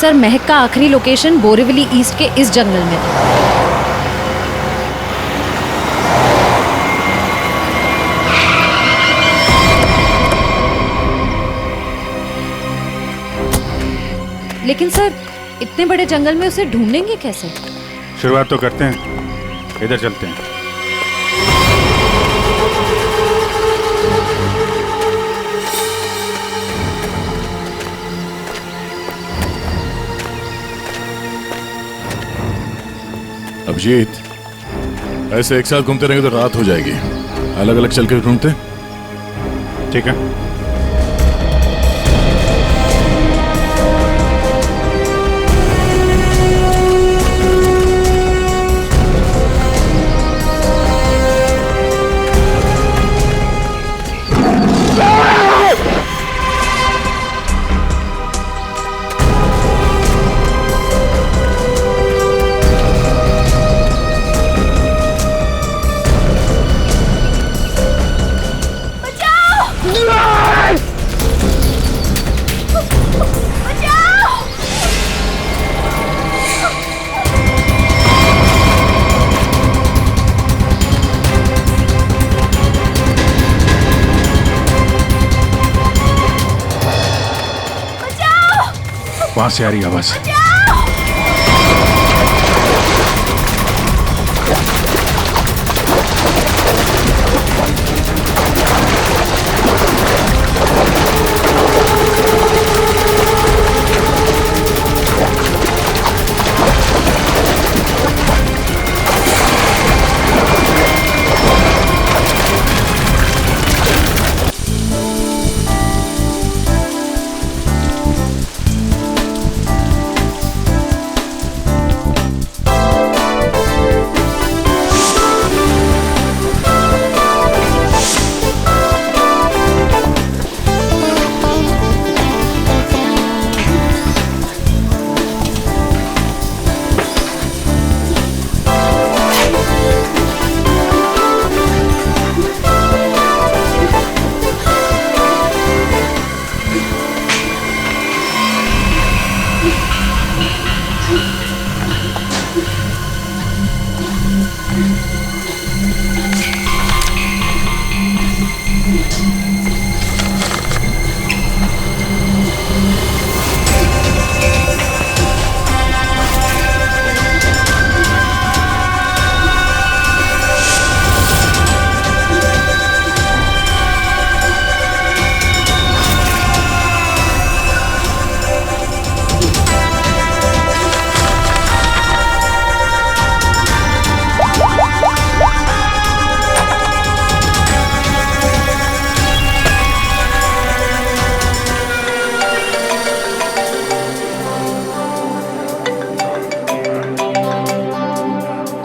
Sir महक का आखिरी location Borivali east के इस जंगल में। लेकिन सर इतने बड़े जंगल में उसे ढूंढेंगे कैसे? शुरुआत तो करते हैं, इधर चलते हैं। अभिजीत, ऐसे एक साथ घूमते रहेंगे तो रात हो जाएगी। अलग अलग चल के ढूंढते। ठीक है। वहां से आ रही आवाज।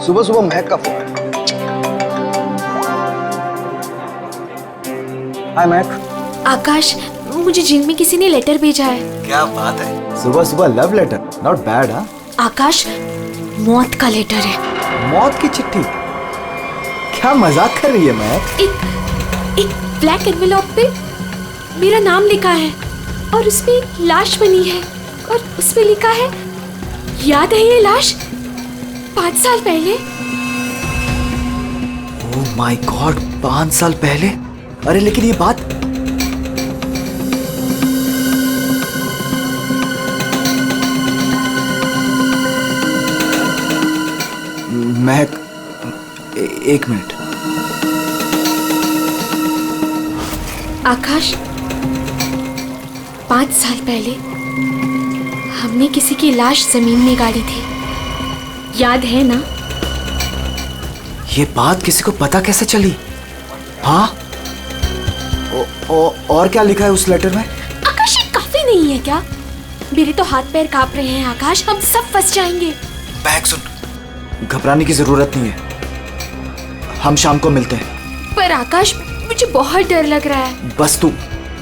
सुबह सुबह महक का फोन। हाय महक। आकाश, मुझे जिम में किसी ने लेटर भेजा है। क्या बात है, सुबह सुबह लव लेटर, नॉट बैड। हाँ आकाश, मौत का लेटर है। मौत की चिट्ठी? क्या मजाक कर रही है महक? एक ब्लैक एनवेलप पे मेरा नाम लिखा है और उसमें एक लाश बनी है और उसमें लिखा है, याद है ये लाश 5 साल पहले? ओह माय गॉड, 5 साल पहले? अरे लेकिन ये बात महक, एक मिनट। आकाश, 5 साल पहले हमने किसी की लाश जमीन में गाड़ी थी, याद है ना? ये बात किसी को पता कैसे चली? हाँ, और क्या लिखा है उस लेटर में? आकाश, ये काफी नहीं है क्या? मेरे तो हाथ पैर कांप रहे हैं आकाश, हम सब फंस जाएंगे। बैग सुन, घबराने की जरूरत नहीं है, हम शाम को मिलते हैं। पर आकाश, मुझे बहुत डर लग रहा है। बस तू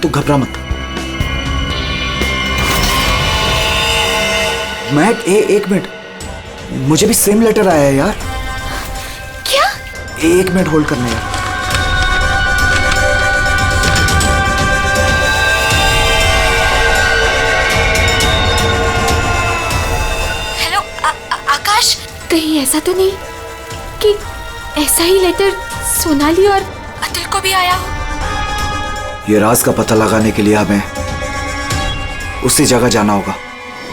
घबरा मत। महक, एक मिनट, मुझे भी सेम लेटर आया है यार। क्या? 1 मिनट होल्ड करना यार। कहीं ऐसा तो नहीं कि ऐसा ही लेटर सोनाली और अतुल को भी आया हो? ये राज का पता लगाने के लिए हमें उसी जगह जाना होगा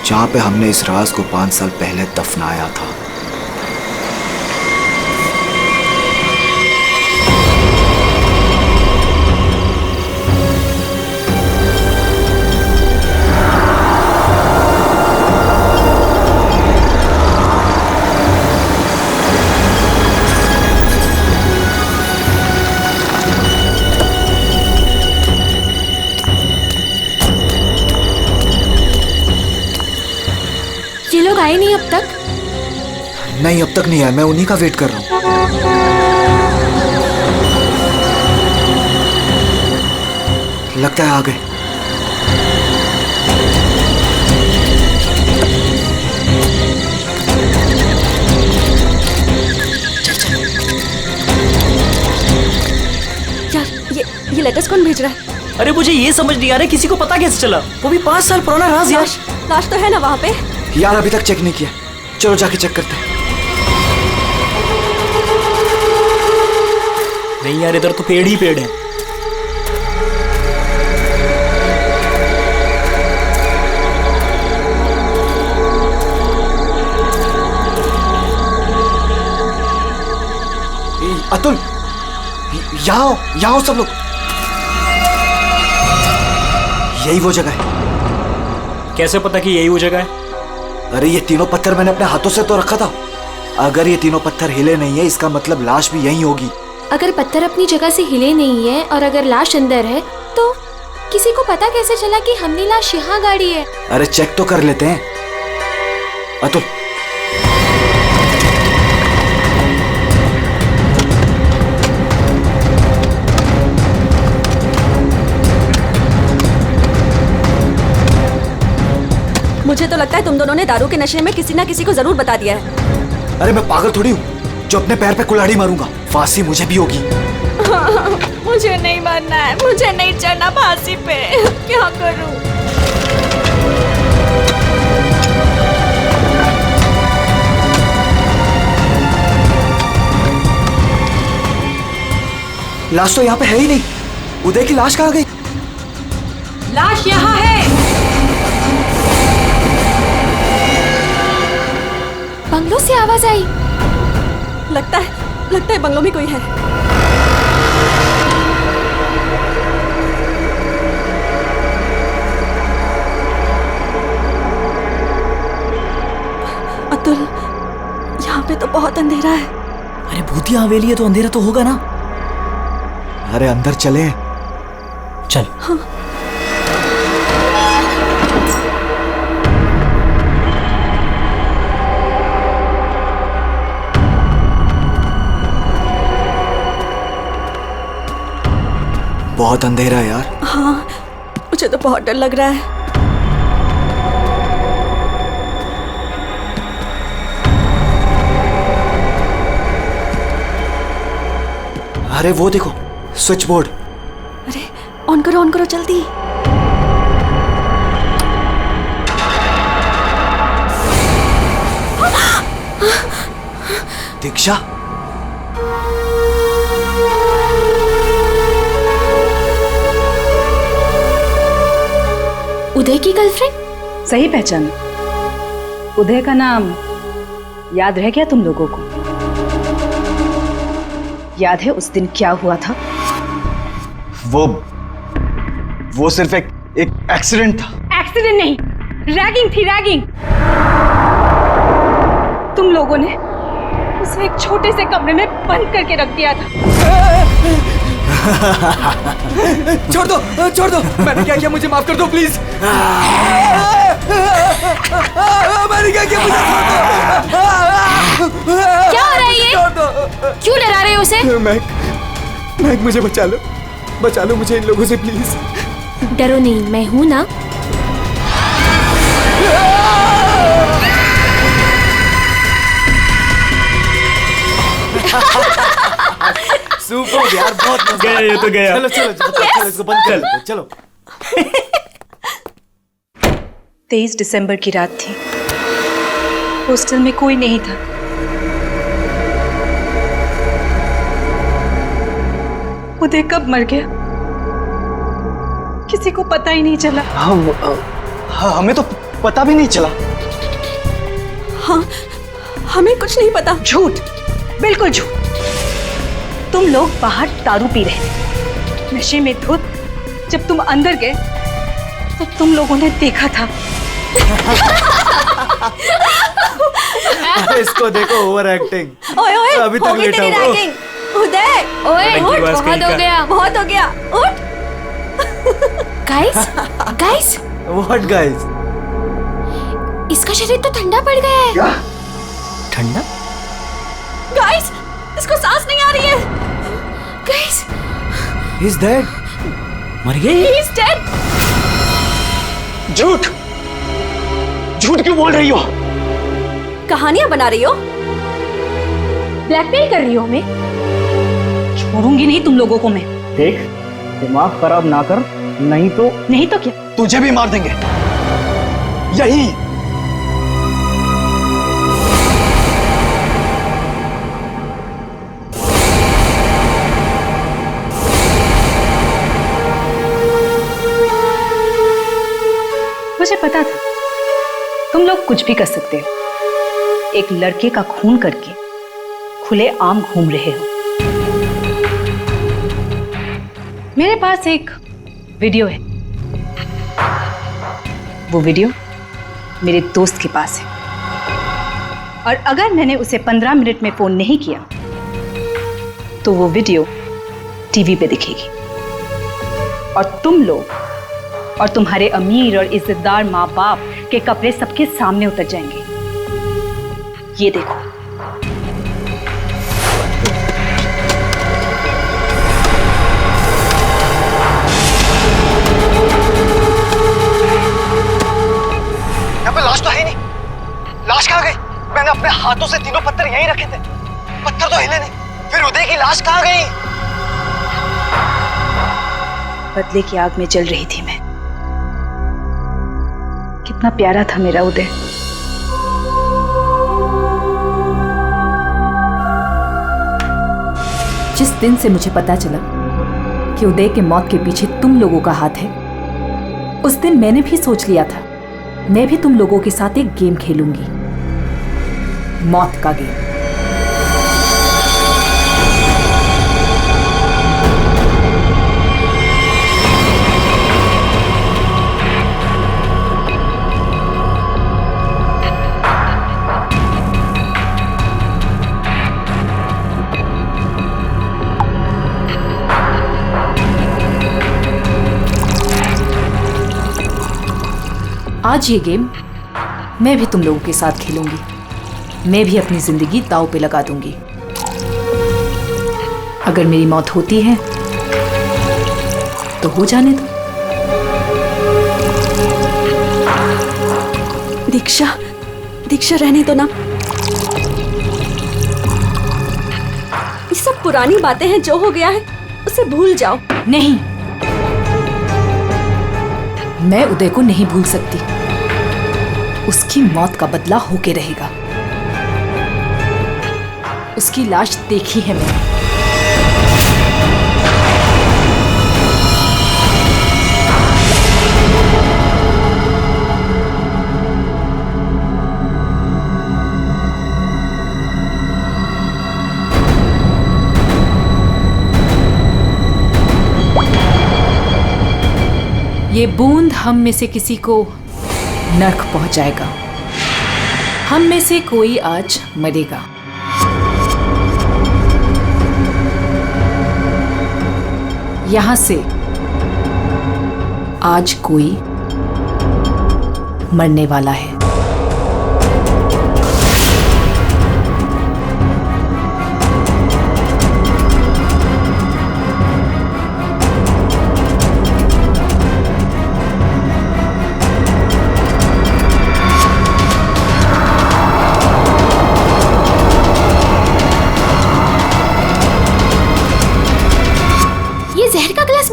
जहां पे हमने इस राज को 5 साल पहले दफनाया था। ये लोग आए नहीं अब तक? नहीं, अब तक नहीं आया। मैं उन्हीं का वेट कर रहा हूं। लगता है आ गए। यार ये लेटर्स कौन भेज रहा है? अरे मुझे ये समझ नहीं आ रहा किसी को पता कैसे चला, वो भी 5 साल पुराना राज यार। लाश तो है ना वहाँ पे? यार अभी तक चेक नहीं किया, चलो जाके चेक करते हैं। नहीं यार, इधर तो पेड़ ही पेड़ है। अतुल, यहाँ आओ सब लोग। यही वो जगह है। कैसे पता कि यही वो जगह है? अरे ये तीनों पत्थर मैंने अपने हाथों से तो रखा था। अगर ये तीनों पत्थर हिले नहीं है, इसका मतलब लाश भी यहीं होगी। अगर पत्थर अपनी जगह से हिले नहीं है और अगर लाश अंदर है, तो किसी को पता कैसे चला कि हमने लाश यहाँ गाड़ी है? अरे चेक तो कर लेते हैं। अतुल, मुझे तो लगता है तुम दोनों ने दारू के नशे में किसी ना किसी को जरूर बता दिया है। अरे मैं पागल थोड़ी हूँ जो अपने पैर पे कुल्हाड़ी मारूंगा। फांसी मुझे भी होगी। मुझे नहीं मरना है, मुझे नहीं चढ़ना फांसी पे। क्या करूं? लाश तो यहाँ पे है ही नहीं। उदय की लाश कहाँ गई? लाश यहाँ है। बंगलों से आवाज आई। लगता है बंगलों में कोई है। अतुल, यहाँ पे तो बहुत अंधेरा है। अरे भूतिया हवेली है तो अंधेरा तो होगा ना। अरे अंदर चले। चल। हाँ। बहुत अंधेरा है यार। हाँ, मुझे तो बहुत डर लग रहा है। अरे वो देखो, स्विच बोर्ड। अरे ऑन करो जल्दी। दीक्षा, उदय की गर्लफ्रेंड? सही पहचान। उदय का नाम याद रह गया तुम लोगों को? याद है उस दिन क्या हुआ था? वो सिर्फ एक एक्सीडेंट था। एक्सीडेंट नहीं, रैगिंग थी, रैगिंग। तुम लोगों ने उसे एक छोटे से कमरे में बंद करके रख दिया था। छोड़ दो। मैंने क्या किया, मुझे माफ कर दो प्लीज। मैंने क्या किया, मुझे छोड़ दो। क्या हो रहा है ये? क्यों डरा रहे हो उसे? मैक, मुझे बचा लो मुझे इन लोगों से प्लीज। डरो नहीं, मैं हूं ना। सुपर यार, बहुत मजा गया ये तो गया। चलो इसको बंद कर दो, चलो। 23 दिसंबर की रात थी। हॉस्टल में कोई नहीं था। उदय कब मर गया किसी को पता ही नहीं चला। हाँ, हमें तो पता भी नहीं चला। हाँ, हमें कुछ नहीं पता। झूठ, बिल्कुल झूठ। तुम लोग बाहर दारू पी रहे थे, नशे में धुत। जब तुम अंदर गए तो तुम लोगों ने देखा था। इसको देखो, ओवर एक्टिंग। ओए ओए, अभी तक हो गई लेटा तेरी हुआ। रैगिंग। उदय, ओए उठ, बहुत हो गया, बहुत हो गया, उठ। Guys, guys, what guys? इसका शरीर तो ठंडा पड़ गया है। क्या? ठंडा? गाइस, इसको सांस नहीं आ रही है। Guys, He's dead. मर गई? He's dead. झूठ, झूठ क्यों बोल रही हो? कहानियां बना रही हो? ब्लैकमेल कर रही हो हमें? छोड़ूंगी नहीं तुम लोगों को मैं। देख, दिमाग खराब ना कर, नहीं तो क्या? तुझे भी मार देंगे। यही। मुझे पता था तुम लोग कुछ भी कर सकते हो। एक लड़के का खून करके खुले आम घूम रहे हो। मेरे पास एक वीडियो है। वो वीडियो मेरे दोस्त के पास है, और अगर मैंने उसे 15 मिनट में फोन नहीं किया तो वो वीडियो टीवी पे दिखेगी, और तुम लोग और तुम्हारे अमीर और इज्जतदार माँ बाप के कपड़े सबके सामने उतर जाएंगे। ये देखो। यहाँ पे लाश तो है नहीं। लाश कहाँ गई? मैंने अपने हाथों से तीनों पत्थर यहीं रखे थे। पत्थर तो हिले नहीं। फिर उदय की लाश कहाँ गई? बदले की आग में जल रही थी मैं। कितना प्यारा था मेरा उदय। जिस दिन से मुझे पता चला कि उदय के मौत के पीछे तुम लोगों का हाथ है, उस दिन मैंने भी सोच लिया था मैं भी तुम लोगों के साथ एक गेम खेलूंगी, मौत का गेम। आज ये गेम मैं भी तुम लोगों के साथ खेलूंगी। मैं भी अपनी जिंदगी दांव पे लगा दूंगी। अगर मेरी मौत होती है तो हो जाने दो। दीक्षा, दीक्षा रहने दो ना। ये सब पुरानी बातें हैं, जो हो गया है उसे भूल जाओ। नहीं, मैं उदय को नहीं भूल सकती। उसकी मौत का बदला होके रहेगा। उसकी लाश देखी है मैंने। ये बूंद हम में से किसी को नर्क पहुंचाएगा। हम में से कोई आज मरेगा। यहां से आज कोई मरने वाला है।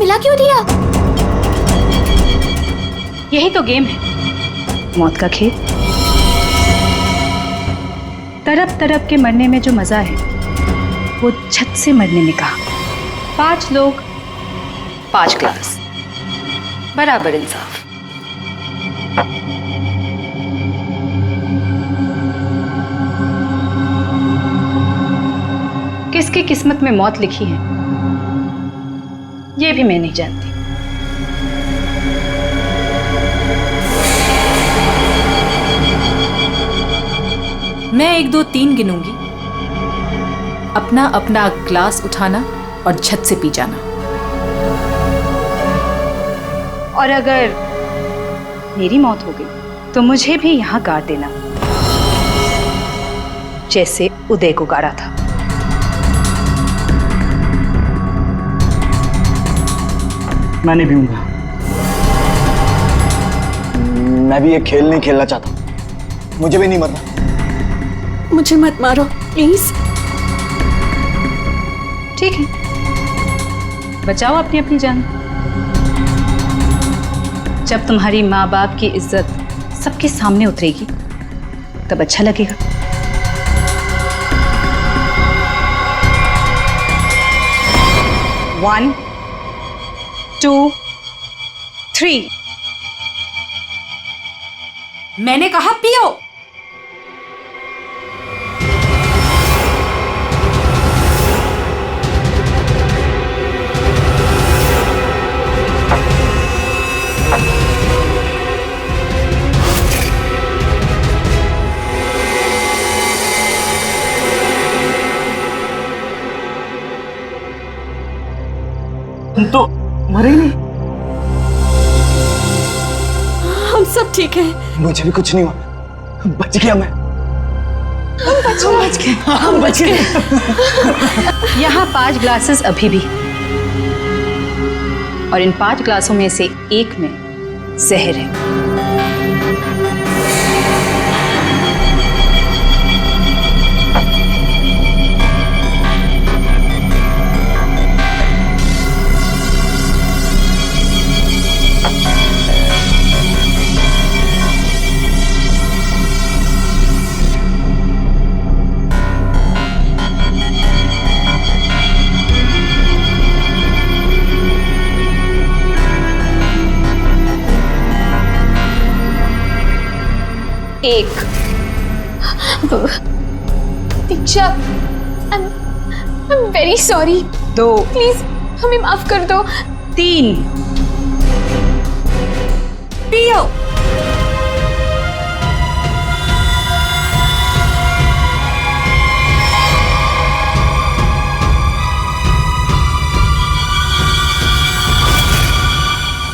मिला क्यों दिया? यही तो गेम है, मौत का खेल। तड़प तड़प के मरने में जो मजा है वो झट से मरने में कहा। 5 लोग 5 ग्लास, बराबर इंसाफ। किसकी किस्मत में मौत लिखी है ये भी मैं नहीं जानती। मैं 1 2 3 गिनूंगी, अपना अपना ग्लास उठाना और झट से पी जाना। और अगर मेरी मौत हो गई तो मुझे भी यहाँ गाड़ देना, जैसे उदय को गाड़ा था। मैं नहीं पीऊंगा। मैं भी ये खेल नहीं खेलना चाहता, मुझे भी नहीं मरना। मुझे मत मारो प्लीज। ठीक है, बचाओ अपनी अपनी जान। जब तुम्हारी माँ बाप की इज्जत सबके सामने उतरेगी तब अच्छा लगेगा। One, 2, 3। मैंने कहा पियो। तुम तो मरे ही नहीं। हम सब ठीक हैं। मुझे भी कुछ नहीं हुआ, बच गया मैं। हम बच गए। यहाँ 5 ग्लासेस अभी भी, और इन 5 ग्लासों में से एक में जहर है। एक, दीक्षा, I'm very sorry। 2, प्लीज हमें माफ कर दो। 3। पियो।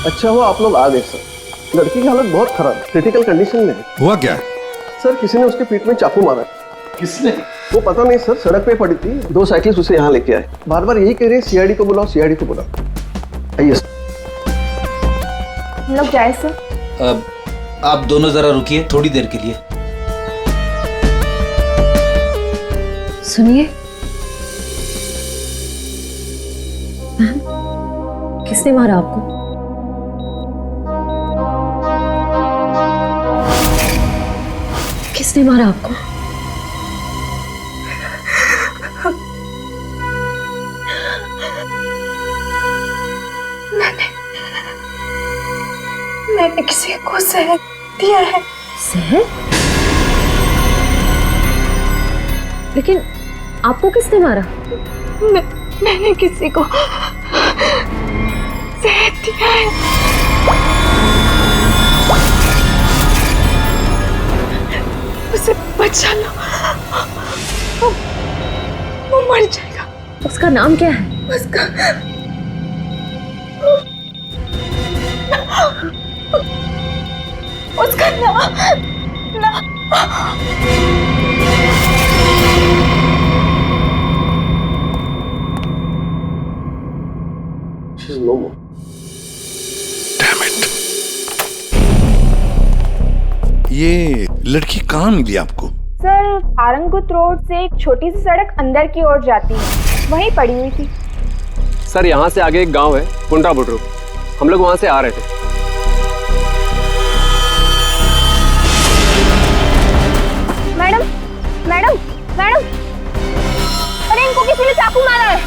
अच्छा हुआ आप लोग आ गए सर। लड़की की हालत बहुत खराब, क्रिटिकल कंडीशन में है। हुआ क्या? सर किसी ने उसके पीठ में चाकू मारा। किसने? वो पता नहीं सर, सड़क पे पड़ी थी, 2 साइकिल्स उसे यहाँ लेके आए। बार बार यही कह रहे हैं सीआईडी को बुलाओ, सीआईडी को बुलाओ। आइए हम लोग जाए सर। आप दोनों जरा रुकिए थोड़ी देर के लिए। सुनिए, किसने मारा आपको? किसने मारा आपको? मैंने किसी को जहर दिया है। जहर? लेकिन आपको किसने मारा? मैंने किसी को जहर दिया है। उसे बचा लो, वो मर जाएगा। उसका नाम क्या है? उसका नाम She's no more. Damn it. ये लड़की कहाँ मिली आपको? सर, आरंगपुर रोड से एक छोटी सी सड़क अंदर की ओर जाती है, वहीं पड़ी हुई थी। सर यहाँ से आगे एक गांव है पुंडा बुड्रू, हम लोग वहां से आ रहे थे। मैडम, मैडम, मैडम, अरे इनको किसी ने चाकू मारा है।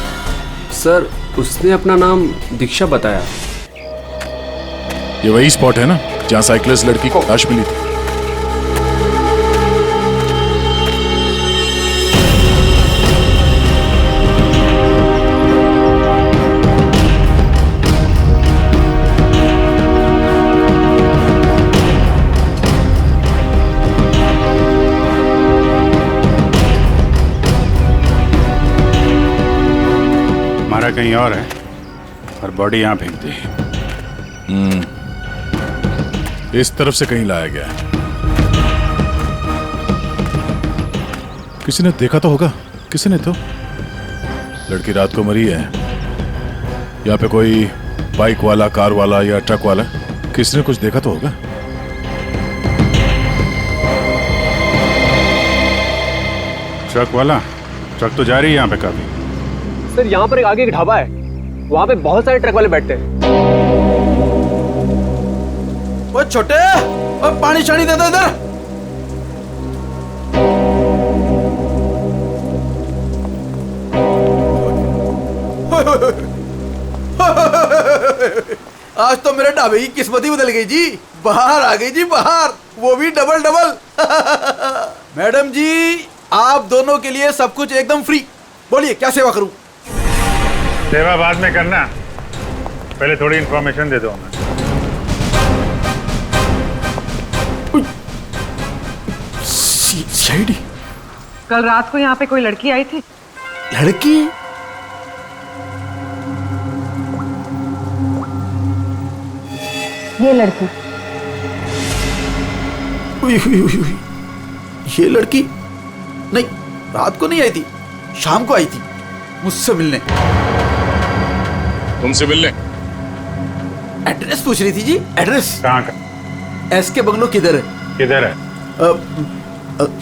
सर उसने अपना नाम दीक्षा बताया। ये वही स्पॉट है ना जहाँ साइकिलिस्ट लड़की को लाश मिली थी? मारा कहीं और है और बॉडी यहाँ फेंक दी। इस तरफ से कहीं लाया गया है। किसी ने देखा तो होगा। किसी ने तो। लड़की रात को मरी है। यहाँ पे कोई बाइक वाला, कार वाला या ट्रक वाला, किसी ने कुछ देखा तो होगा। ट्रक वाला? ट्रक तो जा रही है यहाँ पे काफी। सर यहाँ पर एक आगे एक ढाबा है, वहाँ पे बहुत सारे ट्रक वाले बैठते हैं। वो छोटे, वो पानी शानी दे दो इधर। आज तो मेरे ढाबे की किस्मत ही बदल गई जी। बाहर आ गई जी, बाहर, वो भी डबल डबल। मैडम जी, आप दोनों के लिए सब कुछ एकदम फ्री। बोलिए क्या सेवा करूं? सेवा बाद में करना, पहले थोड़ी इंफॉर्मेशन दे दो हमें। सीआईडी? कल रात को यहाँ पे कोई लड़की आई थी। लड़की? ये लड़की। ये लड़की? नहीं, रात को नहीं आई थी, शाम को आई थी मुझसे मिलने। तुमसे मिलने? एड्रेस पूछ रही थी जी। एड्रेस कहाँ का? एसके बंगलो किधर है? किधर है?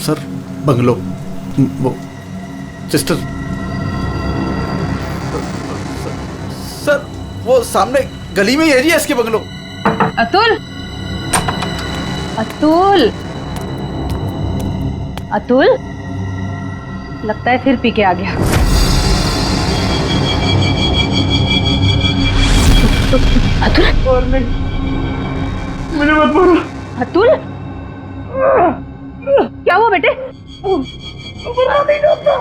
सर बंगलो, वो सिस्टर, सर वो सामने गली में ही है जी एसके बंगलो। अतुल, अतुल, अतुल, लगता है फिर पी के आ गया। अतुल, मुझे मत मारो। अतुल, क्या हुआ बेटे?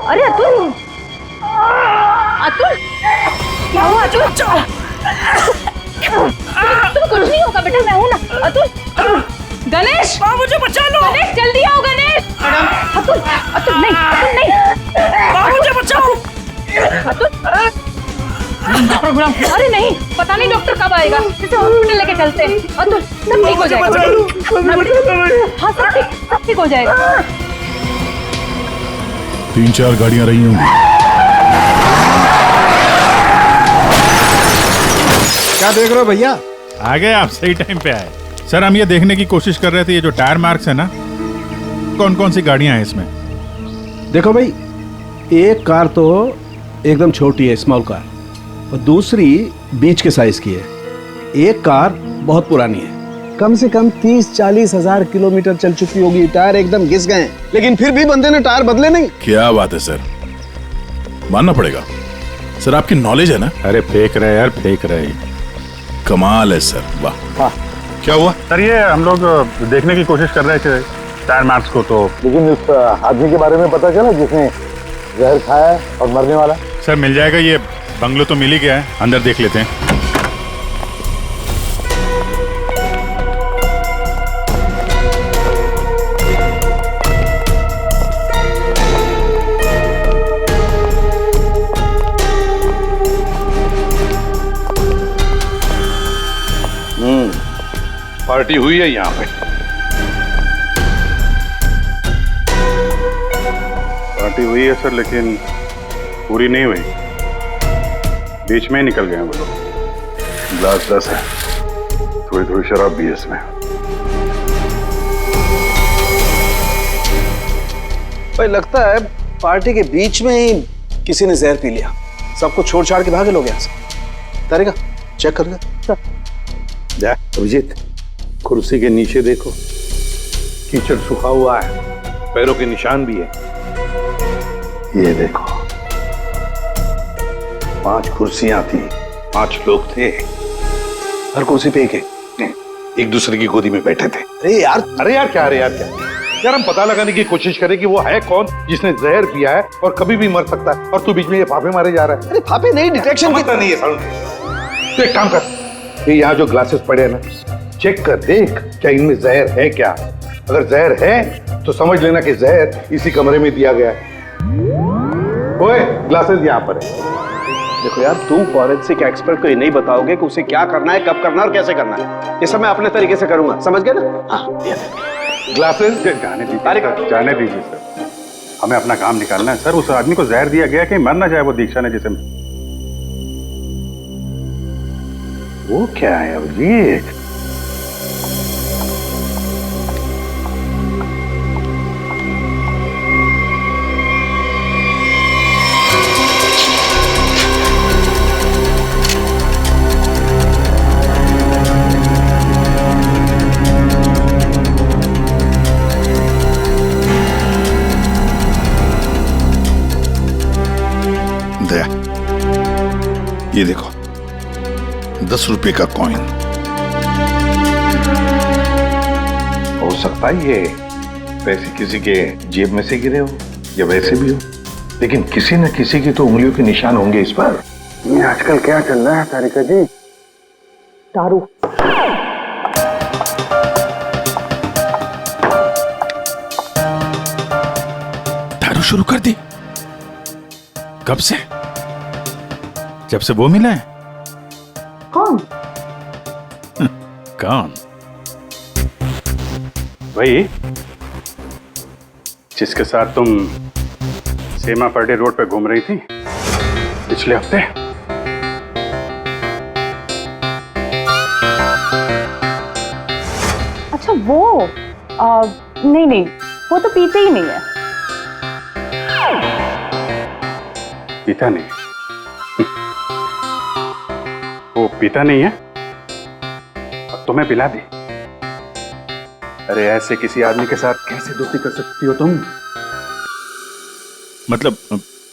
अरे अतुल, अतुल, क्या हुआ अतुल? तुम्हें कुछ नहीं होगा बेटा, मैं हूं ना। अतुल, गणेश, मुझे बचा लो। गणेश जल्दी आओ। गणेश, अतुल, अतुल नहीं, अतुल नहीं, मुझे बचाओ। अतुल, अरे नहीं, पता नहीं डॉक्टर कब आएगा, इसे हॉस्पिटल लेके चलते हैं। अतुल, सब ठीक हो जाएगा। हाँ सब ठीक हो जाएगा। 3-4 गाड़ियां रही होंगी। क्या देख रहे हो भैया? आ गए आप, सही टाइम पे आए। सर हम ये देखने की कोशिश कर रहे थे, ये जो टायर मार्क्स है ना, कौन कौन सी गाड़ियां हैं इसमें? देखो भाई, एक कार तो एकदम छोटी है, स्मॉल कार, और दूसरी बीच के साइज की है। एक कार बहुत पुरानी है, कम से कम 30-40 हजार किलोमीटर चल चुकी होगी। टायर एकदम घिस गए, लेकिन फिर भी बंदे ने टायर बदले नहीं। क्या बात है सर, मानना पड़ेगा। सर आपकी नॉलेज है ना। अरे फेंक रहे यार, फेंक रहे। कमाल है सर, वाह। क्या हुआ सर? ये हम लोग देखने की कोशिश कर रहे थे टायर मार्क्स को, तो लेकिन उस आदमी के बारे में पता चला जिसने जहर खाया है और मरने वाला? सर मिल जाएगा, ये बंगलो तो मिल ही गया है, अंदर देख लेते हैं। पार्टी हुई है यहाँ पे। पार्टी हुई है सर, लेकिन पूरी नहीं हुई, बीच में ही निकल गए वो लोग। ग्लास 10 है, थोड़ी थोड़ी शराब भी है इसमें। भाई लगता है पार्टी के बीच में ही किसी ने जहर पी लिया, सबको छोड़ छाड़ के भागे लोग यहाँ से। तारिका चेक कर ले। जा अभिजीत, कुर्सी के नीचे देखो, कीचड़ सूखा हुआ है, पैरों के निशान भी है। ये देखो, 5 कुर्सियां थी, 5 लोग थे, हर कुर्सी पे एक दूसरे की गोदी में बैठे थे। अरे यार क्या यार, हम पता लगाने की कोशिश करें कि वो है कौन जिसने जहर पिया है और कभी भी मर सकता है, और तू बीच में ये फाफे मारे जा रहा है। अरे फाफे नहीं, डिटेक्शन की नहीं है सारुण। तो एक काम कर, ये यहाँ जो ग्लासेस पड़े हैं ना, चेक कर देख क्या इनमें जहर है क्या। अगर जहर है तो समझ लेना कि जहर इसी कमरे में दिया गया है। ओए, ग्लासेस यहाँ पर है। देखो यार, तुम फॉरेंसिक एक्सपर्ट को ये नहीं बताओगे कि उसे क्या करना है, कब करना है और कैसे करना है। ये सब मैं अपने तरीके से करूंगा, समझ गए ना? हाँ, ग्लासेस जाने दीजिए सर, हमें अपना काम निकालना है। सर, उस आदमी को जहर दिया गया कि मर ना जाए वो दीक्षा ने जिसे। वो क्या है अभिजीत? दया, ये देखो 10 रुपए का कॉइन। हो सकता है ये पैसे किसी के जेब में से गिरे हो या वैसे भी हो, लेकिन किसी न किसी की तो उंगलियों के निशान होंगे इस पर। ये आजकल क्या चल रहा है तारिका जी? दारू। दारू शुरू कर दी? कब से? जब से वो मिला है? कौन? कौन? वही जिसके साथ तुम सेमा पर्डे रोड पे घूम रही थी पिछले हफ्ते। अच्छा वो नहीं वो तो पीते ही नहीं है। पीता नहीं? वो पीता नहीं है? अब तुम्हें पिला दी? अरे ऐसे किसी आदमी के साथ कैसे दोस्ती कर सकती हो तुम? मतलब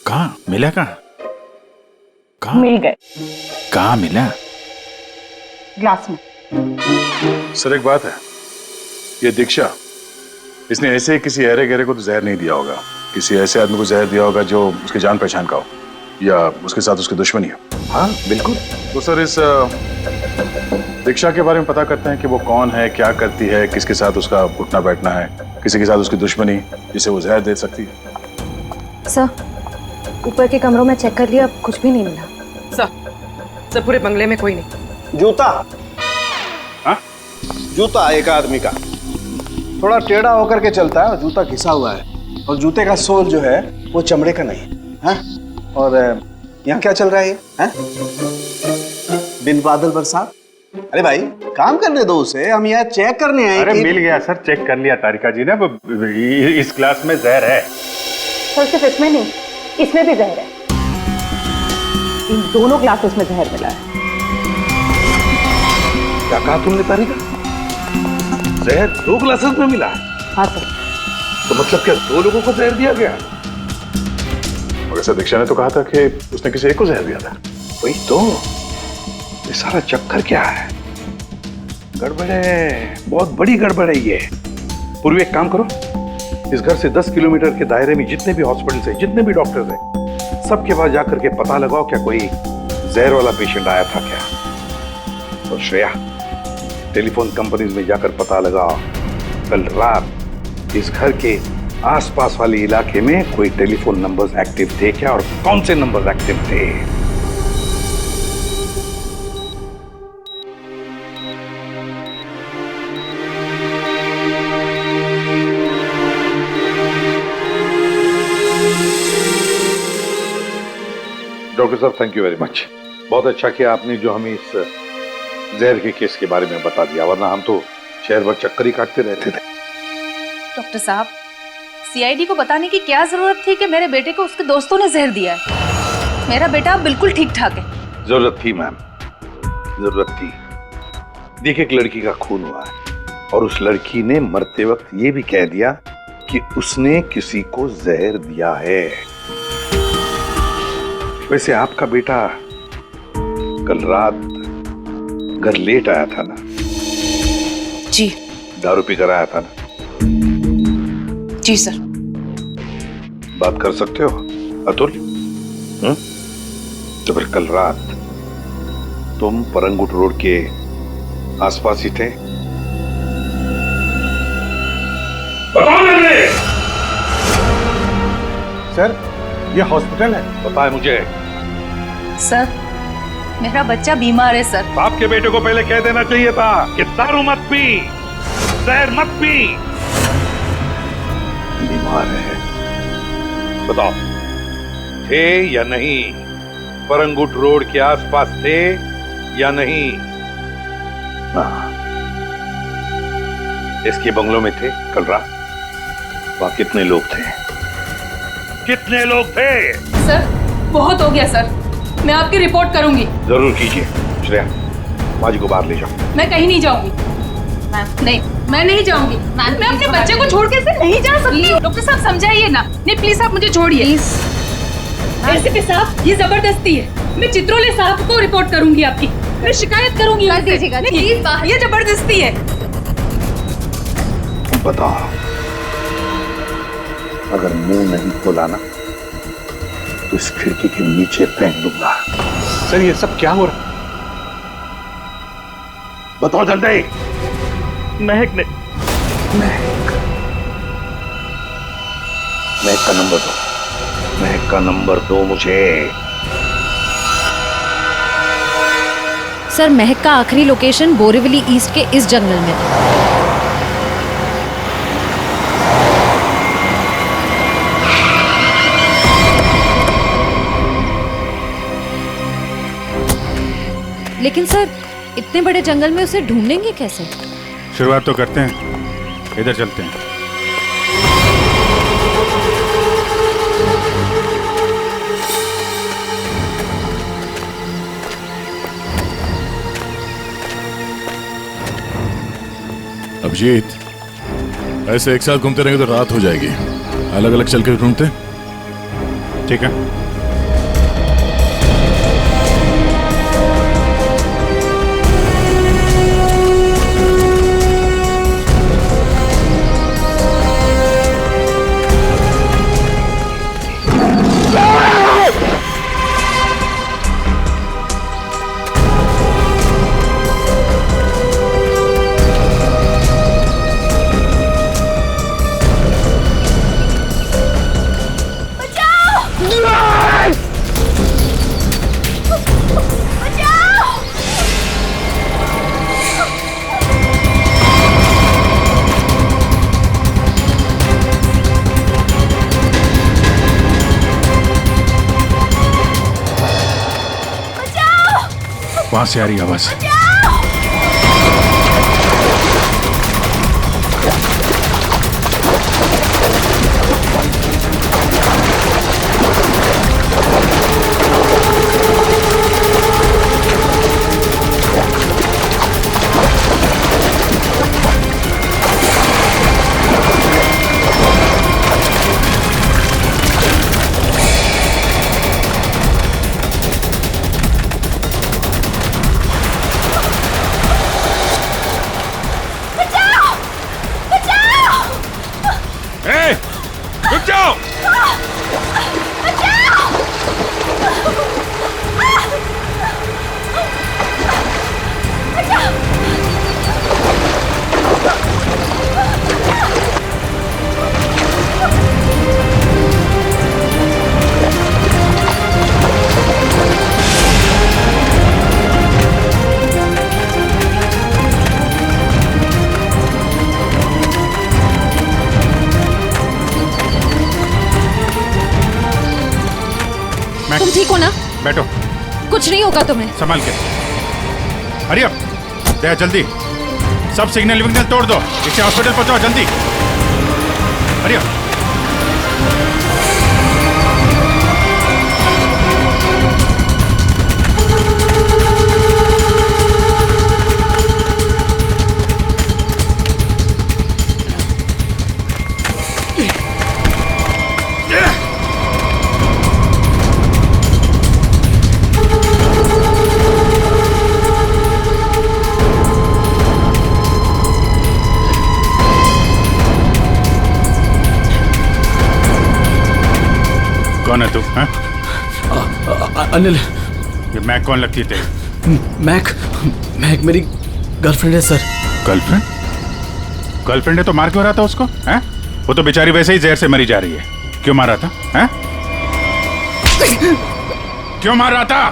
कहाँ मिला? कहाँ मिल गए? कहाँ मिला? ग्लास में। सर, एक बात है, ये दीक्षा, इसने ऐसे किसी अहरे गहरे को तो जहर नहीं दिया होगा। किसी ऐसे आदमी को जहर दिया होगा जो उसके जान पहचान का हो या उसके साथ उसकी दुश्मनी हो। हाँ बिल्कुल। तो सर, इस दीक्षा के बारे में पता करते हैं कि वो कौन है, क्या करती है, किसके साथ उसका उठना बैठना है, किसी के साथ उसकी दुश्मनी जिसे वो जहर दे सकती है। सर, ऊपर के कमरों में चेक कर लिया, कुछ भी नहीं मिला। सर पूरे बंगले में कोई नहीं। जूता? हाँ? जूता एक आदमी का थोड़ा टेढ़ा होकर के चलता है और जूता घिसा हुआ है, और जूते का सोल जो है वो चमड़े का नहीं है। और यहाँ क्या चल रहा है? बिन बादल बरसात। अरे भाई, काम करने दो उसे, हम यहाँ चेक करने आए। अरे मिल गया सर, चेक कर लिया तारिका जी ने। इस ग्लास में जहर है। सर सिर्फ इसमें नहीं, इसमें भी जहर है। इन दोनों ग्लासेस में जहर मिला है। क्या कहा तुमने तारिका? जहर 2 ग्लासेस में मिला? हाँ सर। तो मतलब क्या 2 लोगों को जहर दिया गया? और ऐसा दीक्षा ने तो कहा था कि उसने किसी एक को जहर दिया था। वही तो, ये सारा चक्कर क्या है? गड़बड़ है, बहुत बड़ी गड़बड़ है ये। पूर्वी, एक काम करो, इस घर से 10 किलोमीटर के दायरे में जितने भी हॉस्पिटल्स हैं, जितने भी डॉक्टर्स हैं, सबके पास जाकर के पता लगाओ क्या कोई जहर वाला पेशेंट आया था क्या। और श्रेया, टेलीफोन कंपनीज में जाकर पता लगाओ कल रात इस घर के आसपास वाले इलाके में कोई टेलीफोन नंबर्स एक्टिव थे क्या, और कौन से नंबर्स एक्टिव थे। डॉक्टर साहब, थैंक यू वेरी मच। बहुत अच्छा किया आपने जो हमें इस जहर के केस के बारे में बता दिया, वरना हम तो शहर भर चक्कर ही काटते रहते थे। डॉक्टर साहब, सीआईडी को बताने की क्या जरूरत थी कि मेरे बेटे को उसके दोस्तों ने जहर दिया है? मेरा बेटा बिल्कुल ठीक ठाक है। जरूरत थी मैम, जरूरत थी। देखिए, एक लड़की का खून हुआ है और उस लड़की ने मरते वक्त ये भी कह दिया कि उसने किसी को जहर दिया है। वैसे आपका बेटा कल रात घर लेट आया था ना? जी। दारू पी कर आया था ना? जी सर। बात कर सकते हो अतुल? तो फिर कल रात तुम परंगुट रोड के आसपास ही थे? सर, ये हॉस्पिटल है। पता है मुझे। सर, मेरा बच्चा बीमार है सर। बाप के बेटे को पहले कह देना चाहिए था कि दारू मत पी, जहर मत पी। बीमार है। बताओ, थे या नहीं? परंगुट रोड के आसपास थे या नहीं? हाँ, इसके बंगलों में थे कल रात। वहां कितने लोग थे? कितने लोग थे? सर, बहुत हो गया सर। मैं आपकी रिपोर्ट करूंगी। जरूर कीजिए। श्रेया, माँ जी को बाहर ले जाओ। मैं कहीं नहीं जाऊंगी। नहीं, मैं नहीं जाऊंगी। मैं अपने बच्चे को छोड़ के ऐसे नहीं जा सकती। डॉक्टर साहब समझाइए ना। नहीं प्लीज आप मुझे छोड़िए। एसीपी साहब, ये जबरदस्ती है। मैं चित्रोले साहब को रिपोर्ट करूंगी आपकी। मैं शिकायत करूंगी। कर दीजिएगा प्लीज। ये जबरदस्ती है। बताओ, अगर मुंह नहीं खोला ना तो इस खिड़की के नीचे फेंक दूंगा। सर, ये सब क्या हो रहा है? बताओ जल्दी। महक ने। महक का नंबर दो। महक का नंबर दो मुझे। सर, महक का आखिरी लोकेशन बोरीवली ईस्ट के इस जंगल में था। लेकिन सर, इतने बड़े जंगल में उसे ढूंढेंगे कैसे? शुरुआत तो करते हैं, इधर चलते हैं। अभिजीत, ऐसे एक साथ घूमते रहेंगे तो रात हो जाएगी। अलग अलग चल कर ढूंढते। ठीक है। वहां से आ रही आवाज। तुम ठीक हो ना? बैठो। कुछ नहीं होगा तुम्हें। संभाल के। हरी अप, दया जल्दी। सब सिग्नल विग्नल तोड़ दो। इसे हॉस्पिटल पहुंचाओ जल्दी। Hurry up. कौन है तू? हाँ? अनिल। ये मैक कौन लगती है तेरी? मैक मेरी गर्लफ्रेंड है सर। गर्लफ्रेंड? गर्लफ्रेंड है तो मार क्यों रहा था उसको? हैं? वो तो बेचारी वैसे ही जहर से मरी जा रही है। क्यों मार रहा था? हैं? क्यों मार रहा था?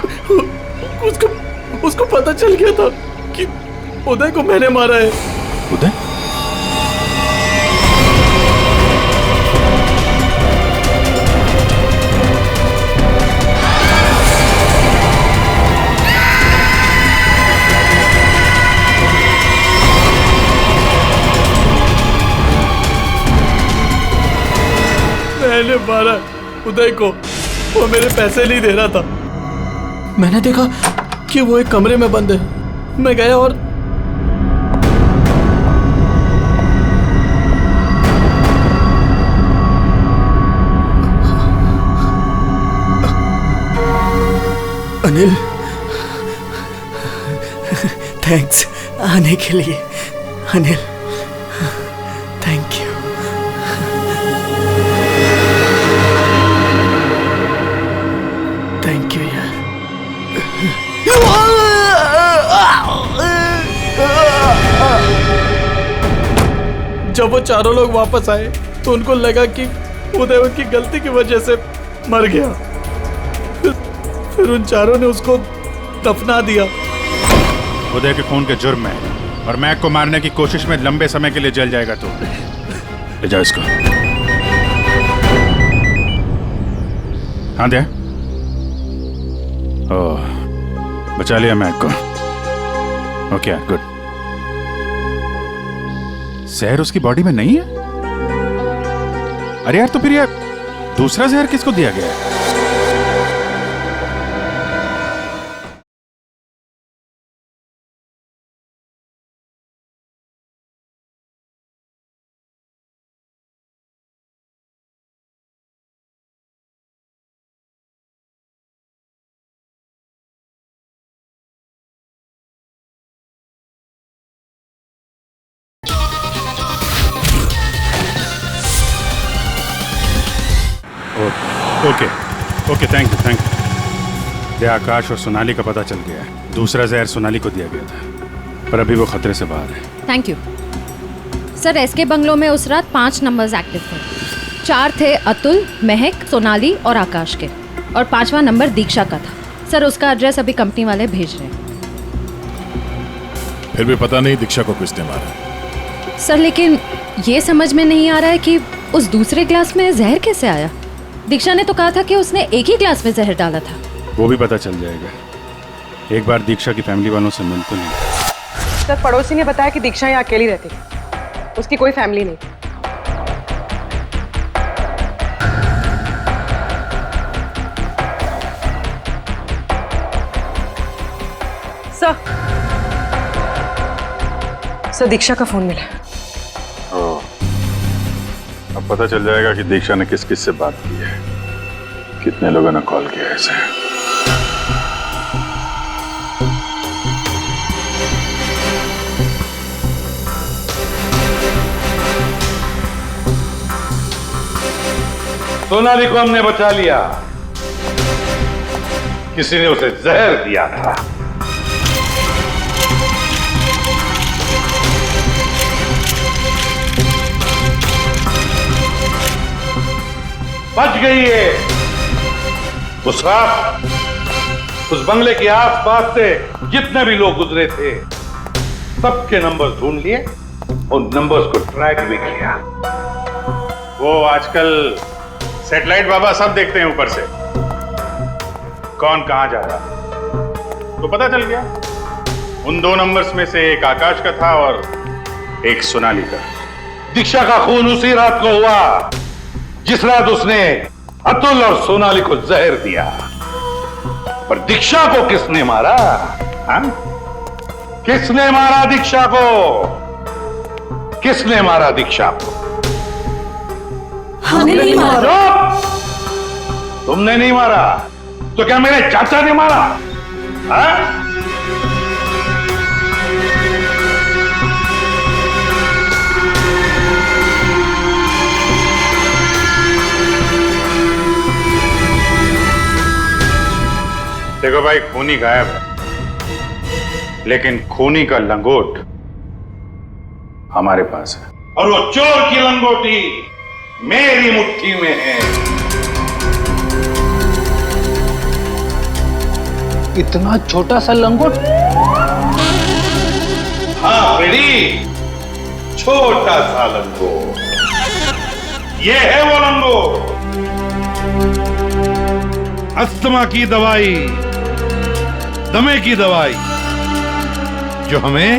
उसको पता चल गया था कि उदय को मैंने मारा है। उदय? मैंने मारा उदय को। वो मेरे पैसे नहीं दे रहा था। मैंने देखा कि वो एक कमरे में बंद है। मैं गया और अनिल, थैंक्स आने के लिए। Anil, thank you. Thank you यार। जब वो चारों लोग वापस आए तो उनको लगा कि उदय उनकी गलती की वजह से मर गया। फिर उन चारों ने उसको दफना दिया। उदय के खून के जुर्म में और मैक को मारने की कोशिश में लंबे समय के लिए जल जाएगा तू। ले जाओ इसको। हाँ दे। ओह, बचा लिया मैक को। Okay good. जहर उसकी बॉडी में नहीं है? अरे यार, तो फिर यार दूसरा जहर किसको दिया गया है? Okay okay, thank you. दे आकाश और सोनाली का पता चल गया है। दूसरा जहर सोनाली को दिया गया था, पर अभी वो खतरे से बाहर है। Thank you sir. S K bungalow में उस रात 5 नंबर्स एक्टिव थे। 4 थे अतुल, महक, सोनाली और आकाश के, और 5वां नंबर दीक्षा का था। सर उसका एड्रेस अभी कंपनी वाले भेज रहे हैं। फिर भी पता नहीं दीक्षा को किसने मारा। सर लेकिन ये समझ में नहीं आ रहा है कि उस दूसरे ग्लास में जहर कैसे आया। दीक्षा ने तो कहा था कि उसने एक ही ग्लास में जहर डाला था। वो भी पता चल जाएगा। एक बार दीक्षा की फैमिली वालों से मिल तो नहीं। सर पड़ोसी ने बताया कि दीक्षा यहाँ अकेली रहती है, उसकी कोई फैमिली नहीं। सर दीक्षा का फोन मिला। अब पता चल जाएगा कि दीक्षा ने किस किस से बात की है, कितने लोगों ने कॉल किया है इसे। सोनाली को हमने बचा लिया। किसी ने उसे जहर दिया था। बच गई है। उस रात उस बंगले के आसपास से जितने भी लोग गुजरे थे सबके नंबर्स ढूंढ लिए और नंबर्स को ट्रैक भी किया। वो आजकल सैटेलाइट बाबा सब देखते हैं ऊपर से, कौन कहां जा रहा। तो पता चल गया उन 2 नंबर्स में से एक आकाश का था और एक सोनाली का। दीक्षा का खून उसी रात को हुआ जिस रात उसने अतुल और सोनाली को जहर दिया। पर दीक्षा को किसने मारा? हाँ? किसने मारा दीक्षा को? किसने मारा दीक्षा को? हमने नहीं मारा। तुमने नहीं मारा तो क्या मेरे चाचा ने मारा? हाँ? देखो भाई, खूनी गायब है, लेकिन खूनी का लंगोट हमारे पास है। और वो चोर की लंगोटी मेरी मुट्ठी में है। इतना छोटा सा लंगोट? हाँ फ्रेडी, छोटा सा लंगोट। ये है वो लंगोट, अस्थमा की दवाई, दमे की दवाई, जो हमें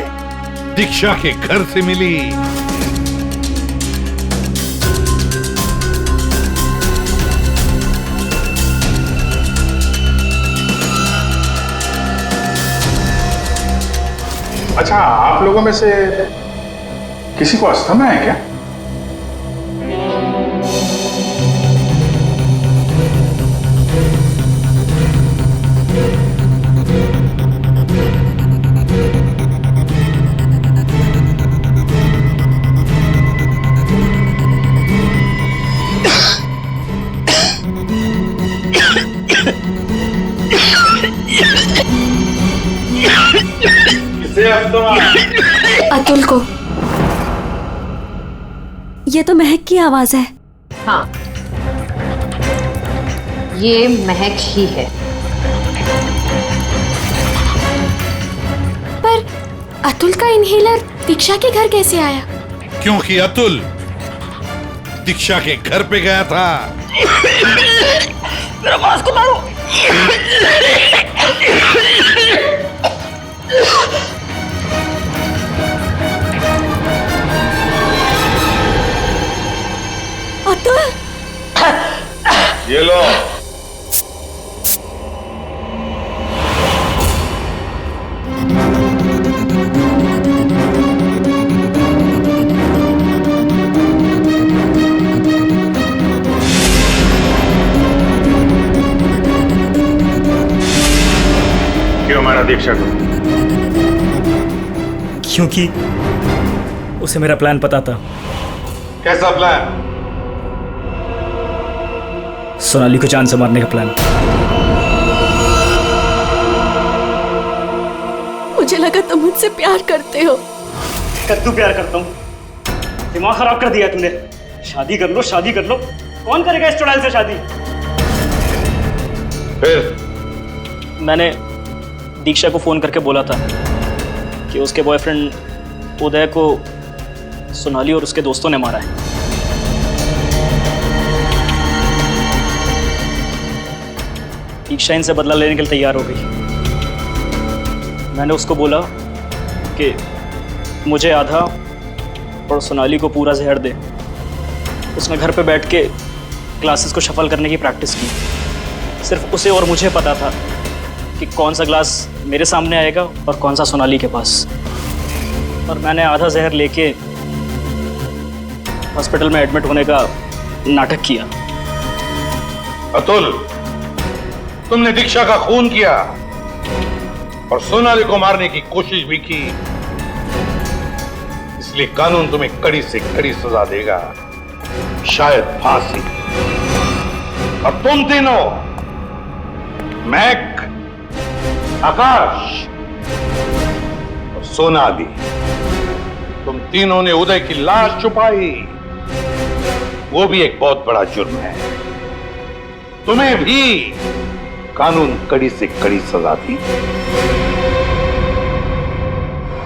दीक्षा के घर से मिली। अच्छा, आप लोगों में से किसी को अस्थमा है क्या? अतुल को। ये तो महक की आवाज है। हाँ, ये महक ही है। पर अतुल का इनहेलर दीक्षा के घर कैसे आया? क्योंकि अतुल दीक्षा के घर पे गया था। मेरा मास्क उतारो। अतुल, ये लो। क्यों मारा दीक्षा को? क्योंकि उसे मेरा प्लान पता था। कैसा प्लान? सोनाली को जान से मारने का प्लान। मुझे लगा तुम मुझसे प्यार करते हो। कद्दू प्यार करता हूँ। दिमाग खराब कर दिया तुमने। शादी कर लो, शादी कर लो। कौन करेगा इस चुड़ैल से शादी? फिर मैंने दीक्षा को फोन करके बोला था कि उसके बॉयफ्रेंड उदय को सोनाली और उसके दोस्तों ने मारा है। दीक्षा इनसे बदला लेने के लिए तैयार हो गई। मैंने उसको बोला कि मुझे आधा और सोनाली को पूरा जहर दे। उसने घर पे बैठ के ग्लासेस को शफल करने की प्रैक्टिस की। सिर्फ उसे और मुझे पता था कि कौन सा ग्लास मेरे सामने आएगा और कौन सा सोनाली के पास। और मैंने आधा जहर लेके हॉस्पिटल में एडमिट होने का नाटक किया। अतुल, तुमने दीक्षा का खून किया और सोनाली को मारने की कोशिश भी की, इसलिए कानून तुम्हें कड़ी से कड़ी सजा देगा, शायद फांसी। और तुम तीनों, महक, आकाश और सोनाली, तुम तीनों ने उदय की लाश छुपाई। वो भी एक बहुत बड़ा जुर्म है। तुम्हें भी कानून कड़ी से कड़ी सजा दी।